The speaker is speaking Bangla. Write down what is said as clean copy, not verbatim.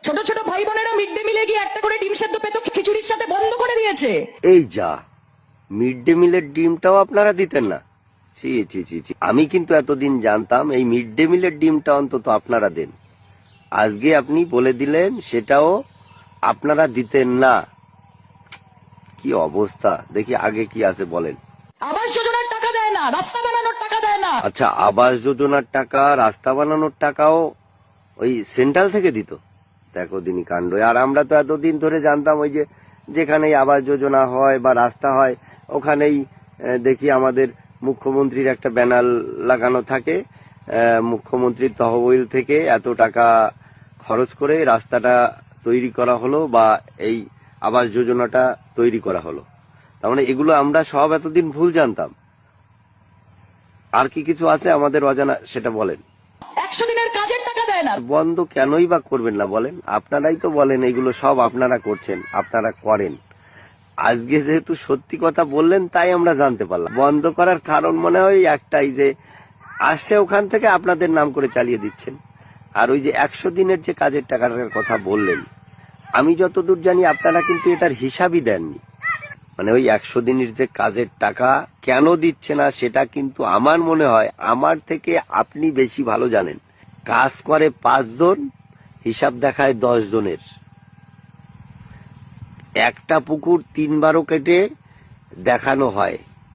ছোট ছোট ভাই বোনেরা মিড ডে মিলে গিয়ে একটা করে ডিম সেদ্ধ পেত, খিচুড়ির সাথে বন্ধ করে দিয়েছে। এই যা, মিড ডে মিলের ডিমটাও আপনারা দিতেন না? ছি ছি ছি ছি, আমি কিন্তু এতদিন জানতাম এই মিড ডে মিলের ডিমটা অন্তত আপনারা দেন। আজকে আপনি বলে দিলেন সেটাও আপনারা দিতেন না। কি অবস্থা, দেখি আগে কি আছে বলেন। আবাস যোজনার টাকা দেয় না, রাস্তা বানানোর টাকা দেয় না। আচ্ছা, আবাস যোজনার টাকা, রাস্তা বানানোর টাকাও ওই সেন্ট্রাল থেকে দিত? দেখো দিনই কাণ্ড। আর আমরা তো এতদিন ধরে জানতাম ওই যে যেখানেই আবাস যোজনা হয় বা রাস্তা হয় ওখানেই দেখি আমাদের মুখ্যমন্ত্রীর একটা ব্যানার লাগানো থাকে, মুখ্যমন্ত্রীর তহবিল থেকে এত টাকা খরচ করে রাস্তাটা তৈরি করা হলো বা এই আবাস যোজনাটা তৈরি করা হলো। তার মানে এগুলো আমরা সব এতদিন ভুল জানতাম। আর কি কিছু আছে আমাদের অজানা, সেটা বলেন। 100 দিনের কাজের টাকা দেয় না। বন্ধ কেনই বা করবেন না বলেন? আপনারাই তো বলেন এগুলো সব আপনারা করছেন, আপনারা করেন। আজকে যেহেতু সত্যি কথা বললেন তাই আমরা জানতে পারলাম। বন্ধ করার কারণ মনে হয় একটাই, যে আসছে ওখান থেকে আপনাদের নাম করে চালিয়ে দিচ্ছেন। আর ওই যে 100 দিনের যে কাজের টাকার কথা বললেন, আমি যতদূর জানি আপনারা কিন্তু এটার হিসাবই দেননি। মানে ওই 100 দিনের যে কাজের টাকা কেন দিচ্ছে না সেটা কিন্তু আমার মনে হয় আমার থেকে আপনি বেশি ভালো জানেন। কাজ করে 5 জন, হিসাব দেখায় 10 জনের। একটা পুকুর 3 বারও কেটে দেখানো হয়।